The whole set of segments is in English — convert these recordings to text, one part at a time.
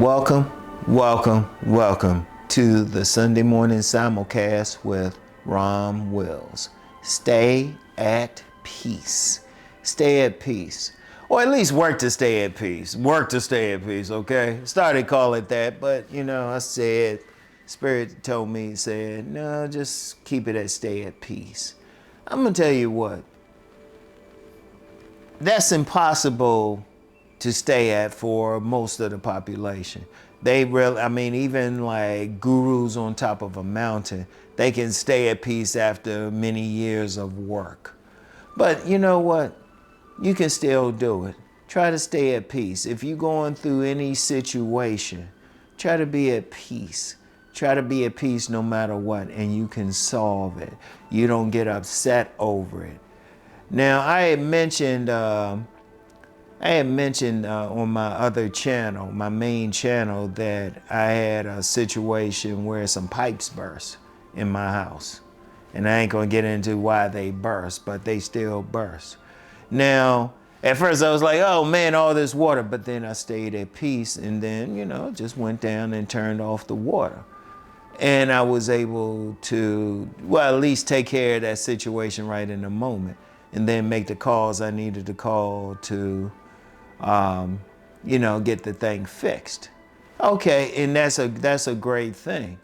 Welcome, welcome to the Sunday morning simulcast with RomWills. Stay at peace. Stay at peace. Or at least work to stay at peace. Work to stay at peace, okay? Started calling it that, but I said, Spirit told me, said, no, just keep it at stay at peace. I'm gonna tell you what, that's impossible to stay at for most of the population. They really, even like gurus on top of a mountain, they can stay at peace after many years of work. But you know what? You can still do it. Try to stay at peace. If you're going through any situation, try to be at peace. Try to be at peace no matter what, and you can solve it. You don't get upset over it. Now, I had mentioned on my other channel, my main channel, that I had a situation where some pipes burst in my house. And I ain't gonna get into why they burst, but they still burst. Now, at first I was like, oh man, all this water, but then I stayed at peace and then, just went down and turned off the water. And I was able to, well, at least take care of that situation right in the moment and then make the calls I needed to call to get the thing fixed. Okay, and that's a great thing.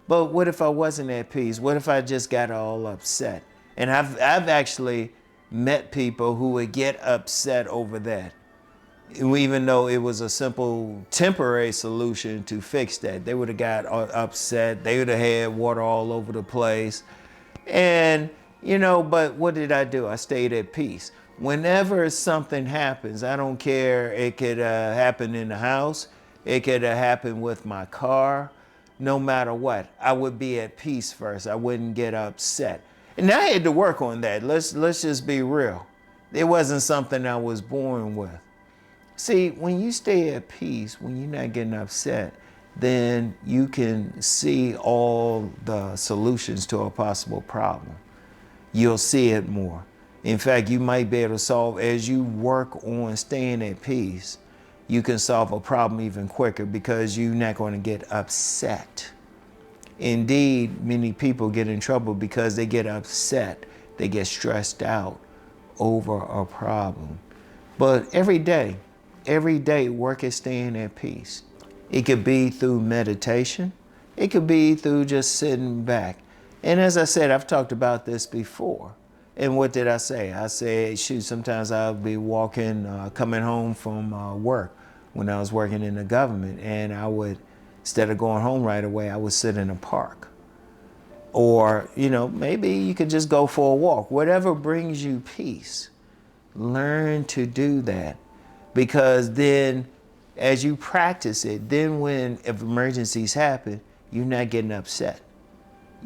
But what if I wasn't at peace? What if I just got all upset? And I've actually met people who would get upset over that, even though it was a simple temporary solution to fix that. They would have got upset. They would have had water all over the place. And, but what did I do? I stayed at peace. Whenever something happens, I don't care. It could happen in the house. It could happen with my car. No matter what, I would be at peace first. I wouldn't get upset. And I had to work on that. Let's just be real. It wasn't something I was born with. See, when you stay at peace, when you're not getting upset, then you can see all the solutions to a possible problem. You'll see it more. In fact, you might be able to solve, as you work on staying at peace, you can solve a problem even quicker because you're not going to get upset. Indeed, many people get in trouble because they get upset. They get stressed out over a problem. But every day, work at staying at peace. It could be through meditation. It could be through just sitting back. And as I said, I've talked about this before. And what did I say? I said, shoot, sometimes I'll be walking, coming home from work when I was working in the government, and I would, instead of going home right away, I would sit in a park. Or, maybe you could just go for a walk. Whatever brings you peace, learn to do that. Because then, as you practice it, then if emergencies happen, you're not getting upset.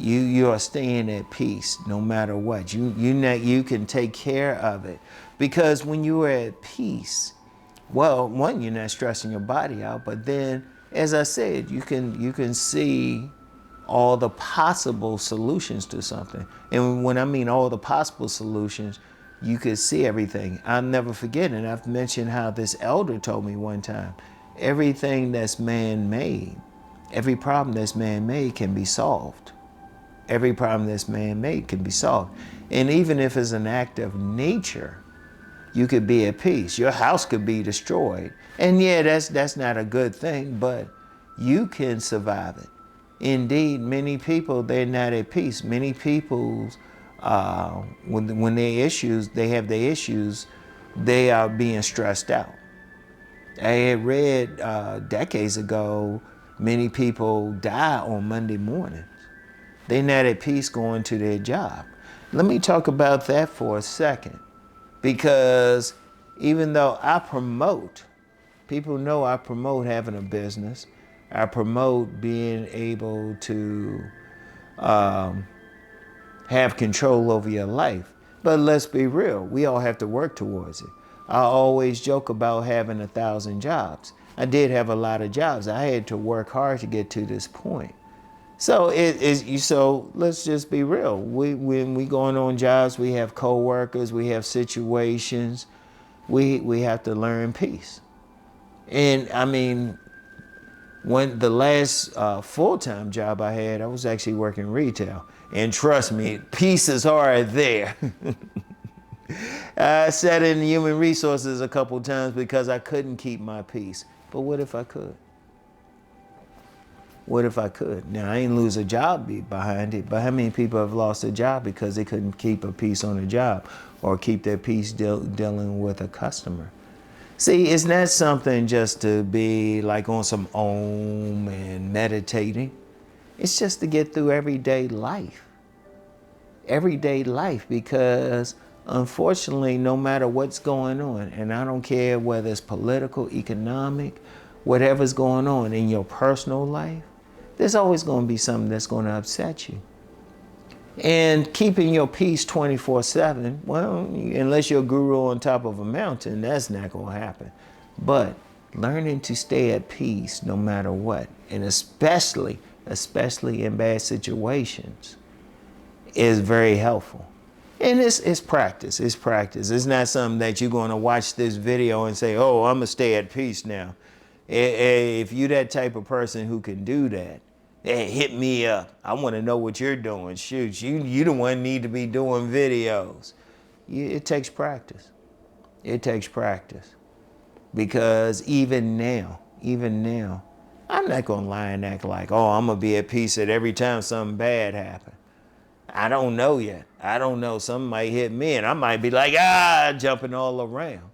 You are staying at peace no matter what. You can take care of it. Because when you are at peace, well, one, you're not stressing your body out, but then, as I said, you can see all the possible solutions to something. And when I mean all the possible solutions, you could see everything. I'll never forget, and I've mentioned how this elder told me one time, everything that's man-made, every problem that's man-made can be solved. Every problem that's man-made can be solved. And even if it's an act of nature, you could be at peace. Your house could be destroyed. And yeah, that's not a good thing, but you can survive it. Indeed, many people, they're not at peace. Many people, when they have their issues, they are being stressed out. I had read decades ago, many people die on Monday mornings. They're not at peace going to their job. Let me talk about that for a second. Because even though people know I promote having a business, I promote being able to have control over your life. But let's be real, we all have to work towards it. I always joke about having 1,000 jobs. I did have a lot of jobs. I had to work hard to get to this point. So so let's just be real. When we going on jobs, we have coworkers, we have situations. We have to learn peace. And When the last full-time job I had, I was actually working retail. And trust me, peace is hard there. I sat in human resources a couple times because I couldn't keep my peace. But what if I could? What if I could? Now, I ain't lose a job behind it, but how many people have lost a job because they couldn't keep a peace on a job or keep their peace dealing with a customer? See, it's not something just to be like on some om and meditating. It's just to get through everyday life. Everyday life, because unfortunately, no matter what's going on, and I don't care whether it's political, economic, whatever's going on in your personal life, there's always going to be something that's going to upset you. And keeping your peace 24/7, well, unless you're a guru on top of a mountain, that's not going to happen. But learning to stay at peace no matter what, and especially in bad situations, is very helpful. And it's practice. It's practice. It's not something that you're going to watch this video and say, oh, I'm going to stay at peace now. If you're that type of person who can do that, hey, hit me up. I want to know what you're doing. Shoot, you the one need to be doing videos. It takes practice. It takes practice. Because even now, I'm not going to lie and act like, oh, I'm going to be at peace at every time something bad happens. I don't know yet. I don't know. Something might hit me and I might be like, jumping all around.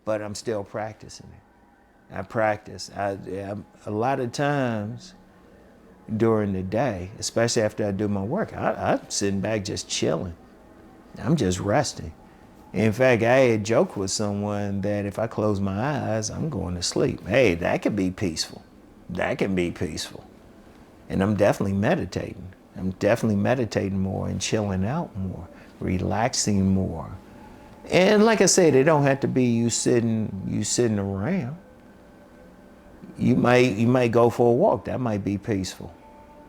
But I'm still practicing it. I practice. A lot of times during the day, especially after I do my work, I'm sitting back just chilling. I'm just resting. In fact, I had joked with someone that if I close my eyes, I'm going to sleep. Hey, that could be peaceful. That can be peaceful. And I'm definitely meditating. I'm definitely meditating more and chilling out more, relaxing more. And like I said, it don't have to be you sitting around. You might go for a walk. That might be peaceful.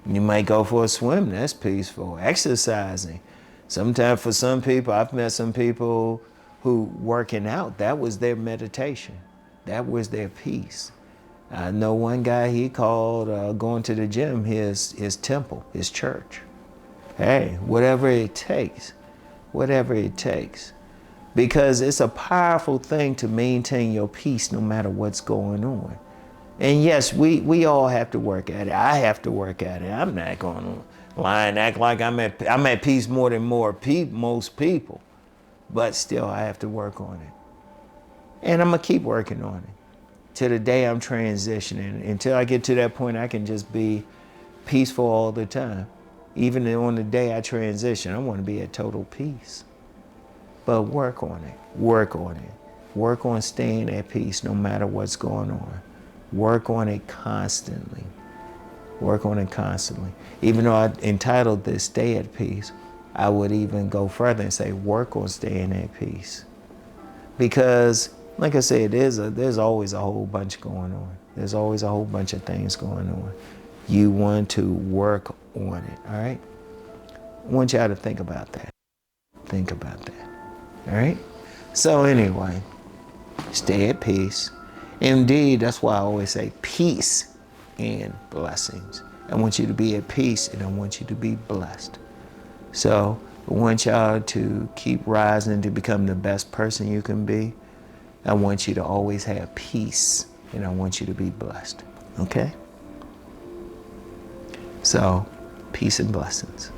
You might go for a swim. That's peaceful. Exercising. Sometimes for some people, I've met some people who working out, that was their meditation. That was their peace. I know one guy, he called going to the gym his temple, his church. Hey, whatever it takes, whatever it takes. Because it's a powerful thing to maintain your peace no matter what's going on. And yes, we all have to work at it. I have to work at it. I'm not going to lie and act like I'm at peace more than most people. But still, I have to work on it. And I'm going to keep working on it till the day I'm transitioning. Until I get to that point, I can just be peaceful all the time. Even on the day I transition, I want to be at total peace. But work on it. Work on it. Work on staying at peace no matter what's going on. Work on it constantly. Work on it constantly. Even though I entitled this Stay at Peace, I would even go further and say work on staying at peace. Because like I said, there's always a whole bunch going on. There's always a whole bunch of things going on. You want to work on it, all right? I want y'all to think about that. Think about that, all right? So anyway, stay at peace. Indeed, that's why I always say peace and blessings. I want you to be at peace and I want you to be blessed. So I want y'all to keep rising to become the best person you can be. I want you to always have peace and I want you to be blessed, okay? So, peace and blessings.